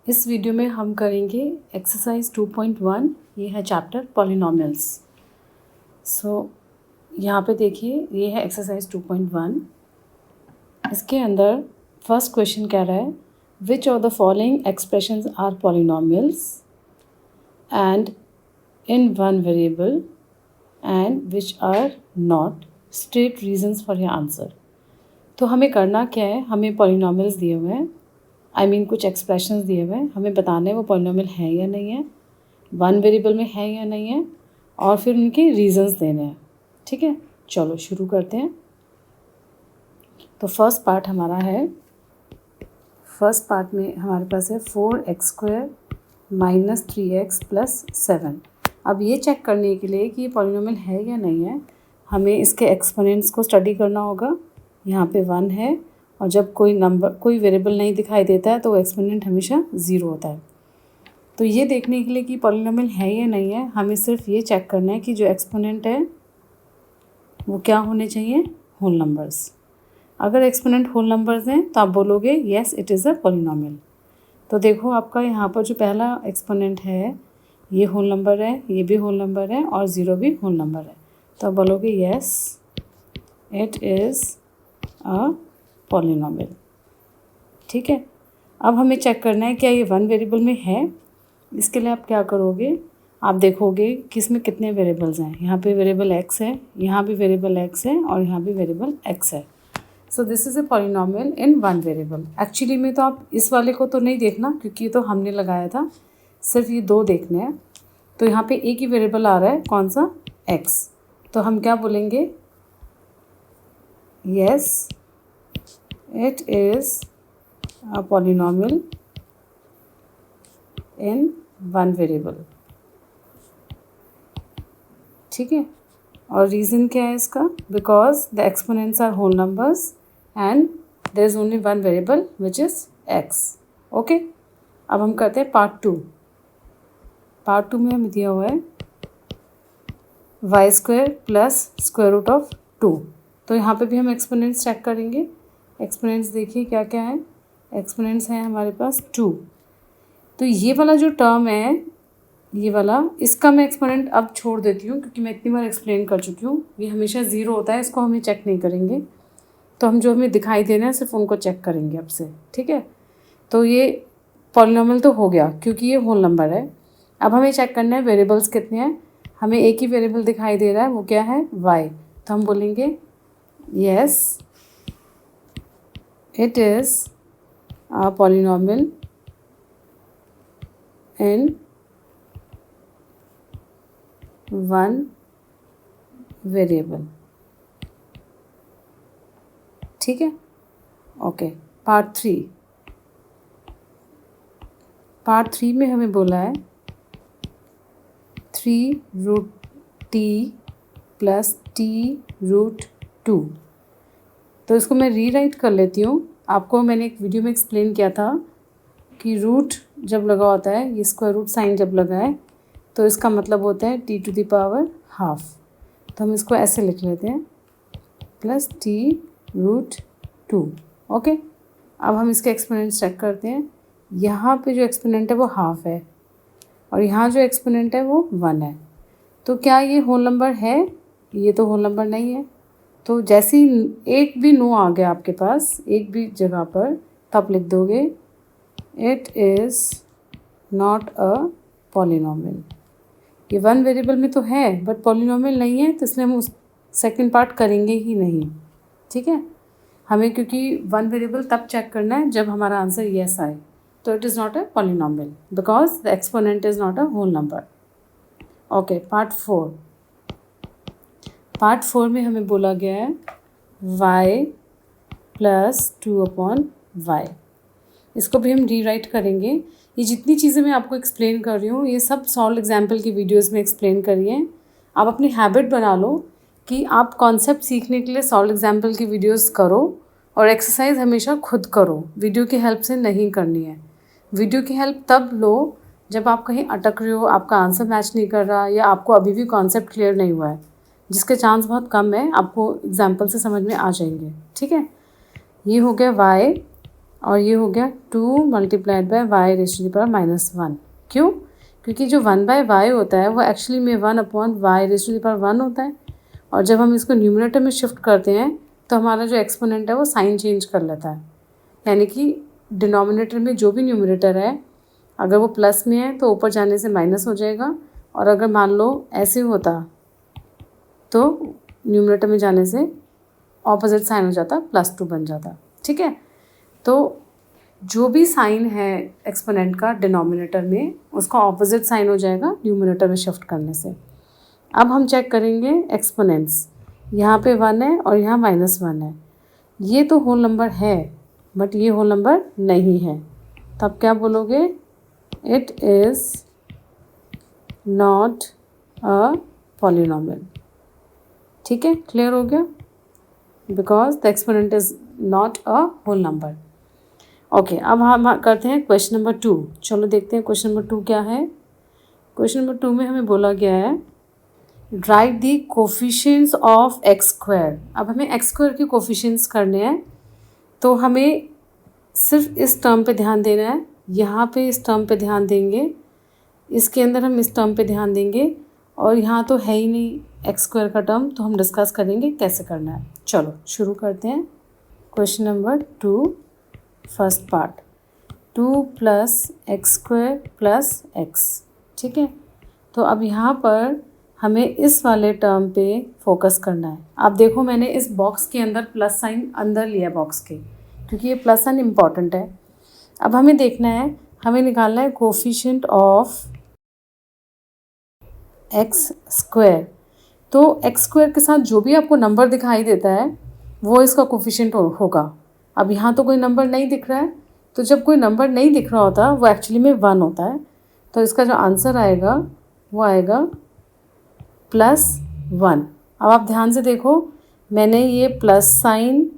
इस वीडियो में हम करेंगे एक्सरसाइज 2.1। ये है चैप्टर पॉलिनॉमियल्स। यहाँ पे देखिए, ये है एक्सरसाइज 2.1। इसके अंदर फर्स्ट क्वेश्चन कह रहा है which of the following expressions are polynomials and in one variable and which are not, state reasons for your answer. तो हमें करना क्या है, हमें पॉलिनॉमियल्स दिए हुए हैं, कुछ एक्सप्रेशंस दिए हुए हैं, हमें बताना है वो पॉलिनॉमियल है या नहीं है, वन वेरिएबल में है या नहीं है, और फिर उनके रीजंस देने हैं। ठीक है, चलो शुरू करते हैं। तो फर्स्ट पार्ट हमारा है, फर्स्ट पार्ट में हमारे पास है 4x² - 3x + 7। अब ये चेक करने के लिए कि ये पॉलिनॉमियल है या नहीं है, हमें इसके एक्सपोनेंट्स को स्टडी करना होगा। यहाँ पे 1 है, और जब कोई वेरिएबल नहीं दिखाई देता है तो वो एक्सपोनेंट हमेशा 0 होता है। तो ये देखने के लिए कि पॉलिनॉमियल है या नहीं है, हमें सिर्फ ये चेक करना है कि जो एक्सपोनेंट है वो क्या होने चाहिए, होल नंबर्स। अगर एक्सपोनेंट होल नंबर्स हैं तो आप बोलोगे yes it is a polynomial. तो देखो, आपका यहाँ पर जो पहला एक्सपोनेंट है ये होल नंबर है, ये भी होल नंबर है, और 0 भी होल नंबर है। तो आप बोलोगे yes it is a polynomial. ठीक है, अब हमें चेक करना है क्या ये वन वेरिएबल में है। इसके लिए आप क्या करोगे, आप देखोगे कि इसमें कितने वेरिएबल्स हैं। यहाँ पे वेरिएबल x है, यहाँ भी वेरिएबल x है, और यहाँ भी वेरिएबल x है। So this is a polynomial in one variable. Actually में तो आप इस वाले को तो नहीं देखना क्योंकि ये तो हमने लगाया था, सिर्फ ये दो देखने हैं। तो यहाँ पे एक ही वेरिएबल आ रहा है, कौन सा, x। तो हम क्या बोलेंगे, yes it is a polynomial in one variable। ठीक है, और रीज़न क्या है इसका, because the exponents are whole numbers and there is only one variable which is x। Okay, अब हम करते हैं पार्ट 2। पार्ट 2 में हमें दिया हुआ है y² + √2। तो यहाँ पे भी हम एक्सपोनेंट्स चेक करेंगे। एक्सपोनेंट्स देखिए क्या क्या है, एक्सपोनेंट्स हैं हमारे पास 2। तो ये वाला जो टर्म है, ये वाला, इसका मैं एक्सपोनेंट अब छोड़ देती हूँ क्योंकि मैं इतनी बार एक्सप्लेन कर चुकी हूँ। ये हमेशा 0 होता है, इसको हमें चेक नहीं करेंगे। तो हम जो हमें दिखाई देना है सिर्फ उनको चेक करेंगे अब से। ठीक है, तो ये पॉलिनॉमियल तो हो गया क्योंकि ये होल नंबर है। अब हमें चेक करना है वेरिएबल्स कितने हैं। हमें एक ही वेरिएबल दिखाई दे रहा है, वो क्या है, y। तो हम बोलेंगे yes it is a polynomial in one variable। ठीक है, ओके। पार्ट 3, पार्ट 3 में हमें बोला है 3√t + t√2। तो इसको मैं रीराइट कर लेती हूँ। आपको मैंने एक वीडियो में एक्सप्लेन किया था कि रूट जब लगा होता है, ये स्क्वायर रूट साइन जब लगा है तो इसका मतलब होता है t⁻²। तो हम इसको ऐसे लिख लेते हैं +t√2। ओके, अब हम इसके एक्सपोनेंट्स चेक करते हैं। यहाँ पे जो एक्सपोनेंट है वो हाफ है, और यहाँ जो एक्सपोनेंट है वो 1 है। तो क्या ये होल नंबर है, ये तो होल नंबर नहीं है। तो जैसे ही एक भी नो आ गया आपके पास एक भी जगह पर, तब लिख दोगे it is not a polynomial. ये वन वेरिएबल में तो है बट पॉलिनॉमियल नहीं है, तो इसलिए हम उस सेकंड पार्ट करेंगे ही नहीं। ठीक है, हमें क्योंकि वन वेरिएबल तब चेक करना है जब हमारा आंसर येस आए। तो it is not a polynomial because the exponent is not a whole number. Okay, part 4। Part 4 में हमें बोला गया है y + 2/y। इसको भी हम रीराइट करेंगे। ये जितनी चीज़ें मैं आपको एक्सप्लेन कर रही हूँ ये सब सॉल्व एग्जाम्पल की वीडियोस में एक्सप्लेन करिए। आप अपनी हैबिट बना लो कि आप कॉन्सेप्ट सीखने के लिए सॉल्व एग्जाम्पल की वीडियोस करो, और एक्सरसाइज हमेशा खुद करो, वीडियो की हेल्प से नहीं करनी है। वीडियो की हेल्प तब लो जब आप कहीं अटक रहे हो, आपका आंसर मैच नहीं कर रहा, या आपको अभी भी कॉन्सेप्ट क्लियर नहीं हुआ है, जिसके चांस बहुत कम है, आपको एग्जाम्पल से समझ में आ जाएंगे। ठीक है, ये हो गया y। और ये हो गया 2 multiplied by y raise to the power -1। क्यों? क्योंकि जो 1/y होता है वो एक्चुअली में 1/y rays to the power 1 होता है, और जब हम इसको न्यूमरेटर में शिफ्ट करते हैं तो हमारा जो एक्सपोनेंट है वो साइन चेंज कर लेता है। यानी कि डिनोमिनेटर में जो भी न्यूमरेटर है अगर वो प्लस में है तो ऊपर जाने से माइनस हो जाएगा, और अगर मान लो ऐसे होता तो न्यूमरेटर में जाने से ऑपोजिट साइन हो जाता, +2 बन जाता। ठीक है, तो जो भी साइन है एक्सपोनेंट का डिनोमिनेटर में उसका ऑपोजिट साइन हो जाएगा न्यूमरेटर में शिफ्ट करने से। अब हम चेक करेंगे एक्सपोनेंट्स। यहाँ पे 1 है और यहाँ -1 है। ये तो होल नंबर है बट ये होल नंबर नहीं है, तब क्या बोलोगे? It is not a polynomial. ठीक है, क्लियर हो गया? Because the exponent is not a whole number. Okay, अब हम करते हैं क्वेश्चन नंबर 2। चलो देखते हैं क्वेश्चन नंबर 2 क्या है। क्वेश्चन नंबर 2 में हमें बोला गया है right the coefficients of x square. अब हमें एक्स स्क्वायर के कोफिशिएंट्स करने हैं, तो हमें सिर्फ इस टर्म पे ध्यान देना है, यहाँ पे इस टर्म पे ध्यान देंगे, इसके अंदर हम इस टर्म पे ध्यान देंगे, और यहाँ तो है ही नहीं एक्स स्क्वायर का टर्म, तो हम डिस्कस करेंगे कैसे करना है। चलो शुरू करते हैं। Question number 2 first part, 2 + x² + x। ठीक है, तो अब यहाँ पर हमें इस वाले टर्म पे फोकस करना है। अब देखो मैंने इस बॉक्स के अंदर प्लस साइन अंदर लिया बॉक्स के, क्योंकि ये प्लस साइन इम्पॉर्टेंट है। अब हमें देखना है, हमें निकालना है कोफिशिएंट ऑफ x²। तो x² के साथ जो भी आपको नंबर दिखाई देता है वो इसका कोफिशिएंट होगा। अब यहाँ तो कोई नंबर नहीं दिख रहा है, तो जब कोई नंबर नहीं दिख रहा होता वो एक्चुअली में 1 होता है, तो इसका जो आंसर आएगा वो आएगा +1। अब आप ध्यान से देखो, मैंने ये प्लस साइन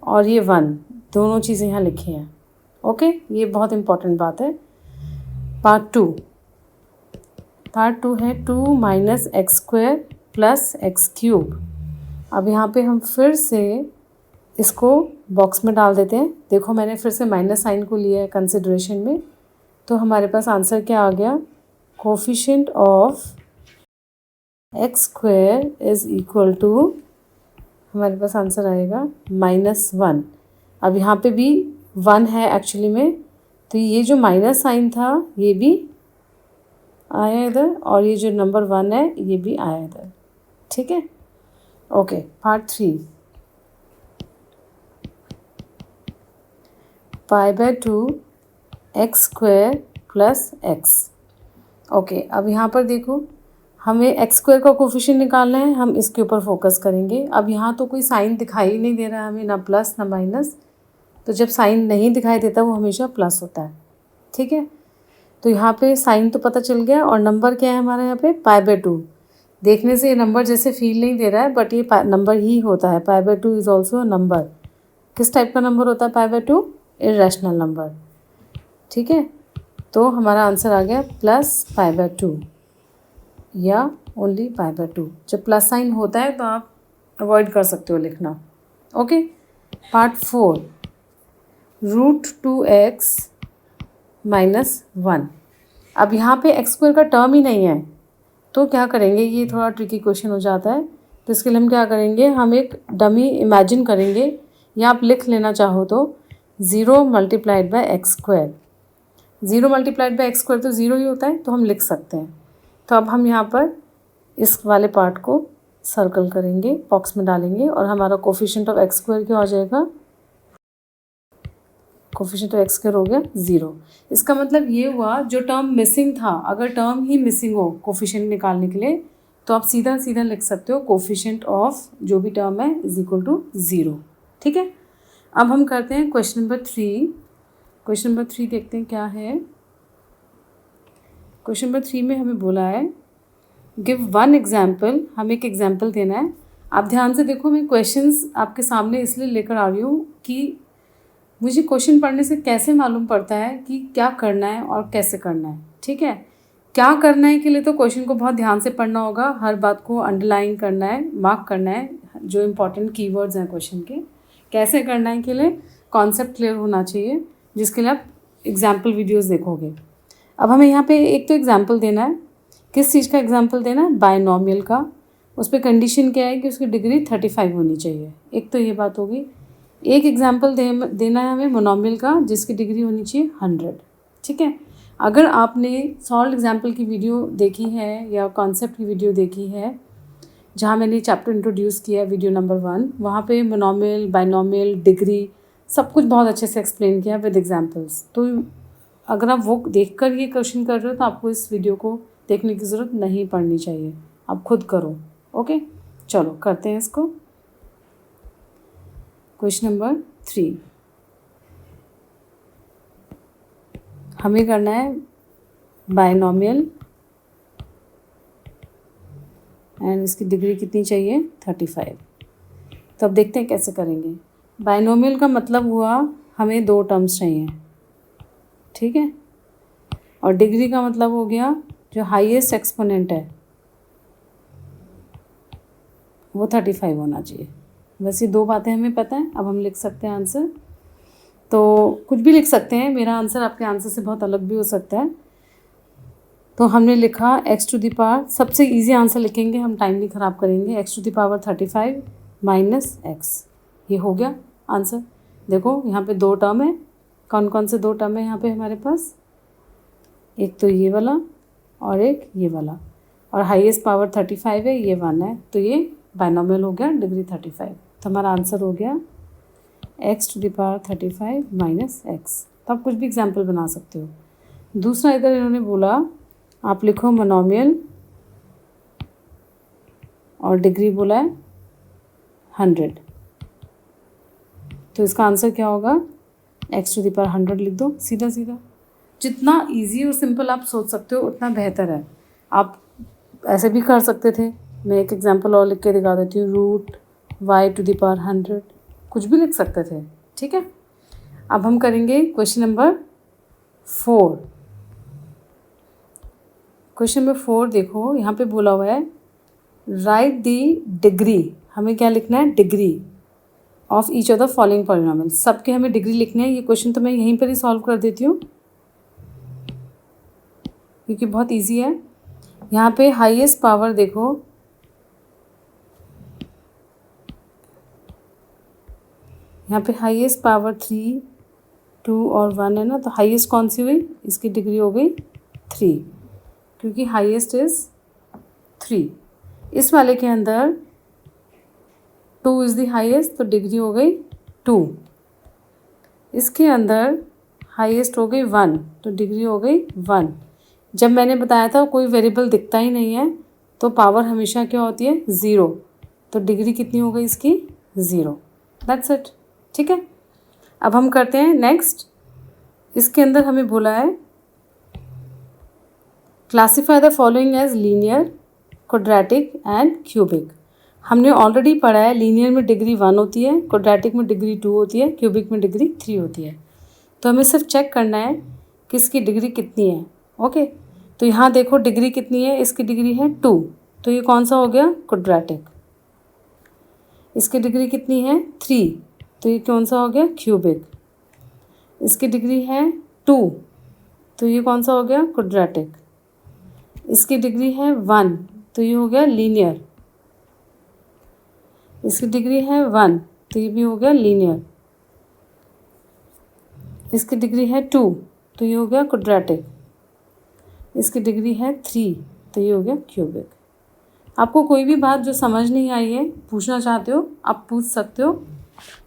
और ये 1 दोनों चीज़ें यहाँ लिखी हैं। ओके, ये बहुत इम्पॉर्टेंट बात है। पार्ट 2 है 2 - x² + x³। अब यहाँ पे हम फिर से इसको बॉक्स में डाल देते हैं। देखो मैंने फिर से माइनस साइन को लिया है कंसिडरेशन में, तो हमारे पास आंसर क्या आ गया? Coefficient of x² is equal to, हमारे पास आंसर आएगा -1। अब यहाँ पे भी 1 है एक्चुअली में, तो ये जो माइनस साइन था ये भी आया इधर, और ये जो नंबर 1 है ये भी आया इधर। ठीक है, okay. Part 3, π/2 x² + x। Okay, अब यहाँ पर देखो हमें x² का कोफिशिएंट निकालना है, हम इसके ऊपर फोकस करेंगे। अब यहाँ तो कोई साइन दिखाई नहीं दे रहा है हमें, ना प्लस ना माइनस, तो जब साइन नहीं दिखाई देता वो हमेशा प्लस होता है। ठीक है, तो यहाँ पे साइन तो पता चल गया, और नंबर क्या है हमारा यहाँ पे? π/2। देखने से ये नंबर जैसे फील नहीं दे रहा है बट ये नंबर ही होता है। π/2 इज़ ऑल्सो अ नंबर। किस टाइप का नंबर होता है π/2? Irrational number. ठीक है, तो हमारा आंसर आ गया +π/2 या ओनली π/2। जब प्लस साइन होता है तो आप अवॉइड कर सकते हो लिखना। ओके। Part 4, √2x - 1। अब यहाँ पे x² का टर्म ही नहीं है, तो क्या करेंगे? ये थोड़ा ट्रिकी क्वेश्चन हो जाता है, तो इसके लिए हम क्या करेंगे? हम एक डमी इमेजिन करेंगे, या आप लिख लेना चाहो तो 0 × x²। 0 × x² तो 0 ही होता है, तो हम लिख सकते हैं। तो अब हम यहाँ पर इस वाले पार्ट को सर्कल करेंगे, बॉक्स में डालेंगे, और हमारा कोफिशिएंट ऑफ x² क्या हो जाएगा? कोफिशिएंट ऑफ x² हो गया 0। इसका मतलब ये हुआ जो टर्म मिसिंग था, अगर टर्म ही मिसिंग हो कोफिशिएंट निकालने के लिए, तो आप सीधा सीधा लिख सकते हो कोफिशिएंट ऑफ जो भी टर्म है इज इक्वल टू 0। ठीक है, अब हम करते हैं क्वेश्चन नंबर 3। क्वेश्चन नंबर 3 देखते हैं क्या है। क्वेश्चन नंबर 3 में हमें बोला है गिव 1 एग्जाम्पल, हमें एक एग्जाम्पल देना है। आप ध्यान से देखो, मैं क्वेश्चंस आपके सामने इसलिए लेकर आ रही हूँ कि मुझे क्वेश्चन पढ़ने से कैसे मालूम पड़ता है कि क्या करना है और कैसे करना है। ठीक है, क्या करना है के लिए तो क्वेश्चन को बहुत ध्यान से पढ़ना होगा, हर बात को अंडरलाइन करना है, मार्क करना है जो इम्पोर्टेंट कीवर्ड्स हैं क्वेश्चन के। कैसे करना है के लिए कॉन्सेप्ट क्लियर होना चाहिए, जिसके लिए आप एग्जाम्पल वीडियोज़ देखोगे। अब हमें यहाँ पे एक तो एग्जाम्पल देना है। किस चीज़ का एग्जाम्पल देना है? बायनॉमियल का। उस पर कंडीशन क्या है कि उसकी डिग्री 35 होनी चाहिए। एक तो ये बात होगी। एक एग्जाम्पल देना है हमें मोनोमियल का, जिसकी डिग्री होनी चाहिए 100। ठीक है। अगर आपने सॉल्व एग्जाम्पल की वीडियो देखी है या कॉन्सेप्ट की वीडियो देखी है, जहाँ मैंने चैप्टर इंट्रोड्यूस किया वीडियो नंबर 1, वहाँ पे मोनोमियल, बायनॉमियल, डिग्री सब कुछ बहुत अच्छे से एक्सप्लेन किया विद एग्जाम्पल्स। तो अगर आप वो देखकर ये क्वेश्चन कर रहे हो तो आपको इस वीडियो को देखने की ज़रूरत नहीं पड़नी चाहिए, आप खुद करो। ओके, चलो करते हैं इसको। क्वेश्चन नंबर 3 हमें करना है बायनॉमियल एंड इसकी डिग्री कितनी चाहिए? 35। तो अब देखते हैं कैसे करेंगे। बायनॉमियल का मतलब हुआ हमें 2 टर्म्स चाहिए, ठीक है। और डिग्री का मतलब हो गया जो हाईएस्ट एक्सपोनेंट है वो 35 होना चाहिए। बस ये 2 बातें हमें पता है। अब हम लिख सकते हैं आंसर। तो कुछ भी लिख सकते हैं, मेरा आंसर आपके आंसर से बहुत अलग भी हो सकता है। तो हमने लिखा x⁴, सबसे इजी आंसर लिखेंगे, हम टाइम नहीं ख़राब करेंगे। x⁴ 35 माइनस x, ये हो गया आंसर। देखो यहाँ पे 2 टर्म है। कौन कौन से 2 टर्म है यहाँ पे हमारे पास? एक तो ये वाला और एक ये वाला, और हाईएस्ट पावर 35 है, ये 1 है, तो ये बायनॉमियल हो गया, डिग्री 35। तो हमारा आंसर हो गया x⁴ 35 माइनस x। तो आप कुछ भी एग्जाम्पल बना सकते हो। दूसरा इधर इन्होंने बोला आप लिखो मोनोमियल और डिग्री बोला है 100। तो इसका आंसर क्या होगा? x⁴ 100 लिख दो, सीधा सीधा। जितना इजी और सिंपल आप सोच सकते हो उतना बेहतर है। आप ऐसे भी कर सकते थे। मैं एक एग्जांपल और लिख के दिखा देती हूँ। √y⁴ 100, कुछ भी लिख सकते थे, ठीक है। अब हम करेंगे क्वेश्चन नंबर 4। क्वेश्चन नंबर 4 देखो, यहाँ पे बोला हुआ है राइट दी डिग्री। हमें क्या लिखना है? Degree of each of the following polynomial. सबके हमें डिग्री लिखनी है। ये क्वेश्चन तो मैं यहीं पर ही सॉल्व कर देती हूँ क्योंकि बहुत इजी है। यहाँ पे हाईएस्ट पावर देखो, यहाँ पे हाईएस्ट पावर 3, 2 और 1 है ना, तो हाईएस्ट कौन सी हुई? इसकी डिग्री हो गई 3, क्योंकि हाईएस्ट इज़ 3। इस वाले के अंदर 2 इज़ द हाईएस्ट, तो डिग्री हो गई 2। इसके अंदर हाईएस्ट हो गई 1, तो डिग्री हो गई 1। जब मैंने बताया था कोई वेरिएबल दिखता ही नहीं है तो पावर हमेशा क्या होती है? 0। तो डिग्री कितनी हो गई इसकी? 0। दैट्स इट, ठीक है। अब हम करते हैं नेक्स्ट। इसके अंदर हमें बोला है classify the following as linear, quadratic and cubic. हमने ऑलरेडी पढ़ा है लीनियर में डिग्री 1 होती है, क्वाड्रेटिक में डिग्री 2 होती है, क्यूबिक में डिग्री 3 होती है। तो हमें सिर्फ चेक करना है कि इसकी डिग्री कितनी है। ओके, तो यहाँ देखो डिग्री कितनी है? इसकी डिग्री है 2, तो ये कौन सा हो गया? क्वाड्रेटिक। इसकी डिग्री कितनी है? 3, तो ये कौन सा हो गया? क्यूबिक। इसकी डिग्री है 2, तो ये कौन सा हो गया? क्वाड्रेटिक। इसकी डिग्री है 1, तो ये हो गया लीनियर। इसकी डिग्री है 1, तो ये भी हो गया लीनियर। इसकी डिग्री है 2, तो ये हो गया क्वाड्रेटिक। इसकी डिग्री है 3, तो ये हो गया क्यूबिक। आपको कोई भी बात जो समझ नहीं आई है, पूछना चाहते हो, आप पूछ सकते हो।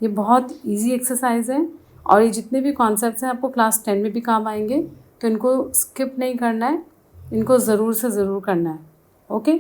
ये बहुत इजी एक्सरसाइज है और ये जितने भी कॉन्सेप्ट्स हैं आपको क्लास 10 में भी काम आएंगे, तो इनको स्किप नहीं करना है, इनको ज़रूर से ज़रूर करना है। ओके।